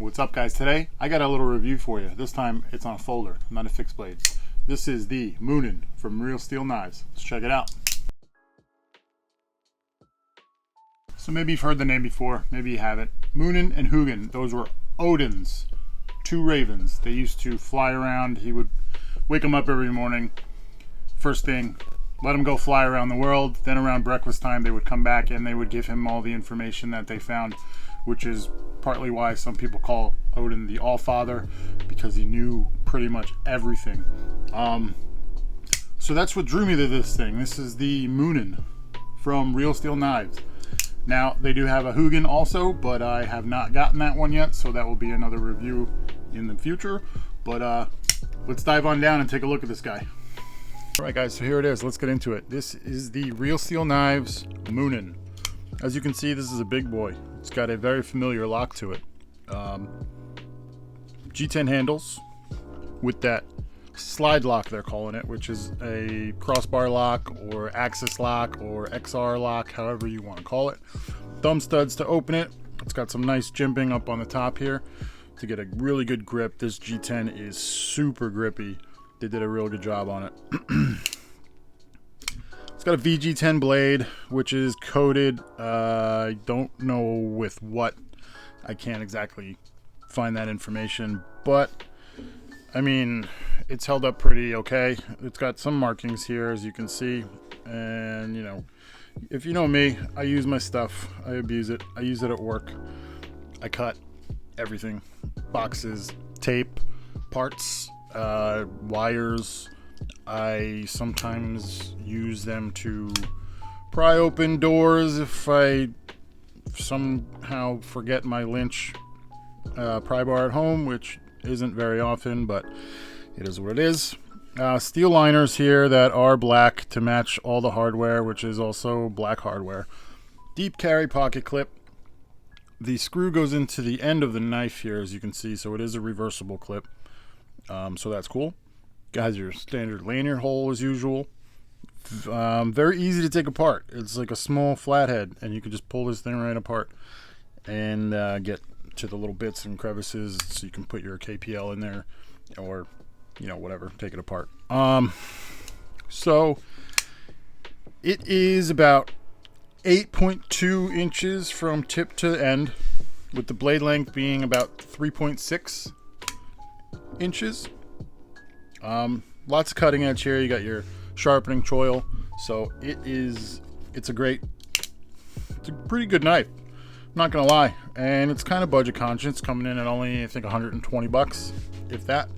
What's up, guys? Today I got a little review for you. This time it's on a folder, not a fixed blade. This is the Muninn from Real Steel Knives. Let's check it out. So maybe you've heard the name before, maybe you haven't. Muninn and Hugin, those were Odin's two ravens. They used to fly around. He would wake them up every morning. First thing, let him go fly around the world. Then around breakfast time they would come back and they would give him all the information that they found, which is partly why some people call Odin the All-Father, because he knew pretty much everything. So that's what drew me to this thing. This is the Muninn from Real Steel Knives. Now, they do have a Hugin also, but I have not gotten that one yet, so that will be another review in the future. But let's dive on down and take a look at this guy. Alright guys, so here it is. Let's get into it. This is the Real Steel Knives Muninn. As you can see, this is a big boy. It's got a very familiar lock to it. G10 handles with that slide lock, they're calling it, which is a crossbar lock or axis lock or XR lock, however you want to call it. Thumb studs to open it. It's got some nice jimping up on the top here to get a really good grip. This G10 is super grippy. They did a real good job on it. It's got a VG10 blade, which is coated. I don't know with what. I can't exactly find that information, but I mean, it's held up pretty okay. It's got some markings here, as you can see, and you know, if you know me, I use my stuff. I abuse it. I use it at work. I cut everything: boxes, tape, parts, wires. I sometimes use them to pry open doors if I somehow forget my Lynch pry bar at home, which isn't very often, but it is what it is. Steel liners here that are black to match all the hardware, which is also black hardware. Deep carry pocket clip. The screw goes into the end of the knife here, as you can see, so it is a reversible clip. So that's cool. Got your standard lanyard hole as usual. Very easy to take apart. It's like a small flathead, and you can just pull this thing right apart and get to the little bits and crevices, so you can put your KPL in there, or you know, whatever, take it apart. So it is about 8.2 inches from tip to end, with the blade length being about 3.6 inches. Lots of cutting edge here. You got your sharpening choil, so it's a pretty good knife, not gonna lie. And it's kind of budget conscious, coming in at only, I think, 120 bucks, if that.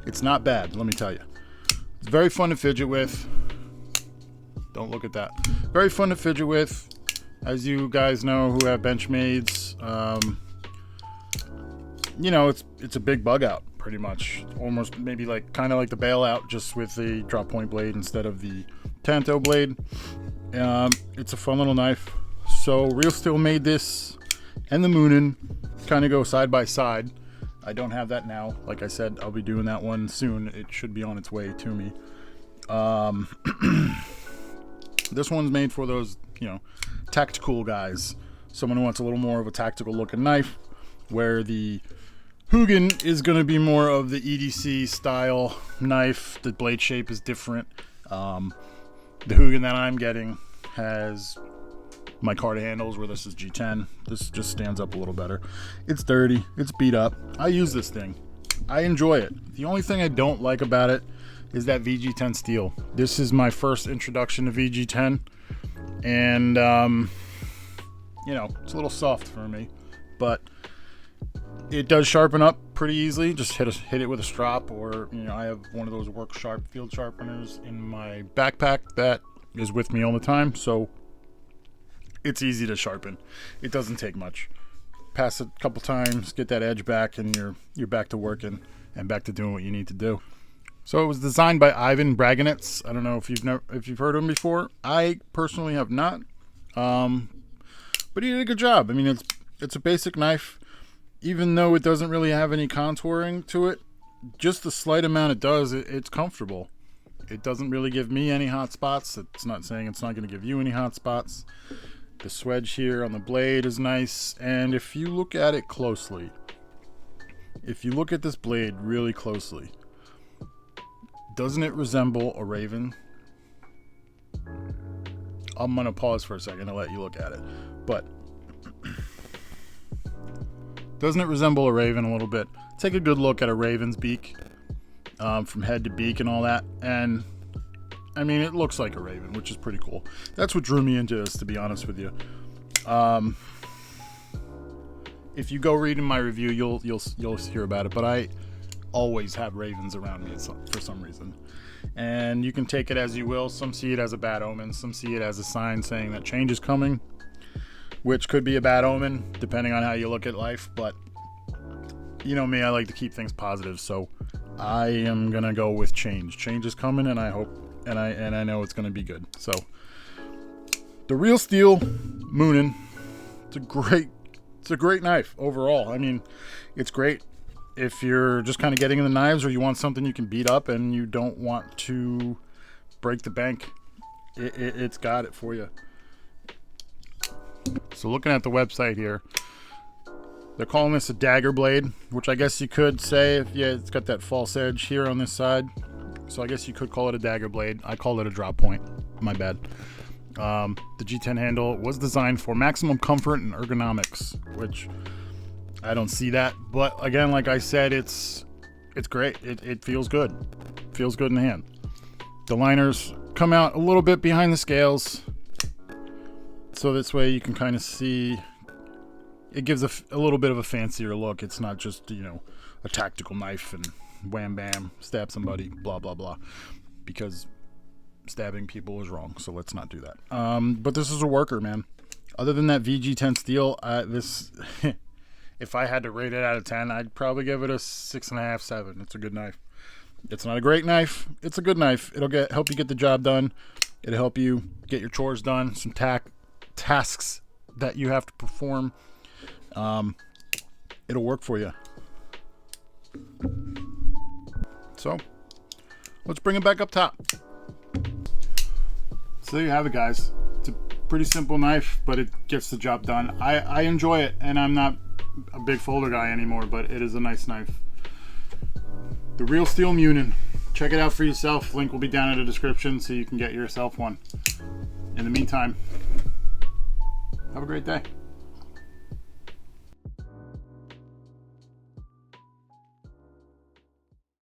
It's not bad, let me tell you. It's very fun to fidget with. Don't look at that. Very fun to fidget with, as you guys know who have Benchmades. You know, it's a big bug out, pretty much. Almost maybe like kind of like the bailout, just with the drop point blade instead of the Tanto blade. It's a fun little knife. So Real Steel made this and the Muninn kind of go side by side. I don't have that now. Like I said, I'll be doing that one soon. It should be on its way to me. This one's made for those, you know, tactical guys. Someone who wants a little more of a tactical looking knife, where the Hugin is going to be more of the EDC style knife. The blade shape is different. The Hugin that I'm getting has micarta handles, where this is G10. This just stands up a little better. It's dirty. It's beat up. I use this thing. I enjoy it. The only thing I don't like about it is that VG10 steel. This is my first introduction to VG10, and you know, it's a little soft for me, but it does sharpen up pretty easily. Just hit it with a strop, or you know, I have one of those field sharpeners in my backpack that is with me all the time, so it's easy to sharpen. It doesn't take much. Pass it a couple times, get that edge back, and you're back to working and back to doing what you need to do. So it was designed by Ivan Braganets. I don't know if you've heard of him before. I personally have not, but he did a good job. I mean, it's a basic knife. Even though it doesn't really have any contouring to it, just the slight amount it does, it's comfortable. It doesn't really give me any hot spots. It's not saying it's not going to give you any hot spots. The swedge here on the blade is nice, and if you look at it closely, if you look at this blade really closely, doesn't it resemble a raven? I'm gonna pause for a second to let you look at it, but doesn't it resemble a raven a little bit? Take a good look at a raven's beak, from head to beak and all that, and I mean, it looks like a raven, which is pretty cool. That's what drew me into this, to be honest with you. If you go read in my review, you'll hear about it. But I always have ravens around me for some reason, and you can take it as you will. Some see it as a bad omen. Some see it as a sign saying that change is coming, which could be a bad omen depending on how you look at life. But you know me, I like to keep things positive, so I am gonna go with change. Change is coming, and I hope. And I know it's going to be good. So, the Real Steel Muninn. It's a great knife overall. I mean, it's great if you're just kind of getting in the knives, or you want something you can beat up and you don't want to break the bank. It's got it for you. So, looking at the website here, they're calling this a dagger blade, which I guess you could say, it's got that false edge here on this side. So I guess you could call it a dagger blade. I call it a drop point. My bad. The G10 handle was designed for maximum comfort and ergonomics, which I don't see that. But again, like I said, it's great. It feels good. Feels good in the hand. The liners come out a little bit behind the scales, so this way you can kind of see. It gives a little bit of a fancier look. It's not just, a tactical knife and wham bam, stab somebody, blah blah blah, because stabbing people is wrong, so let's not do that. But this is a worker, man. Other than that VG10 steel, this if I had to rate it out of 10, I'd probably give it a 6.5, 7. It's a good knife. It's not a great knife. It's a good knife. It'll help you get the job done. It'll help you get your chores done, some tasks that you have to perform. It'll work for you. So, let's bring it back up top. So there you have it, guys. It's a pretty simple knife, but it gets the job done. I enjoy it, and I'm not a big folder guy anymore, but it is a nice knife. The Real Steel Muninn. Check it out for yourself. Link will be down in the description so you can get yourself one. In the meantime, have a great day.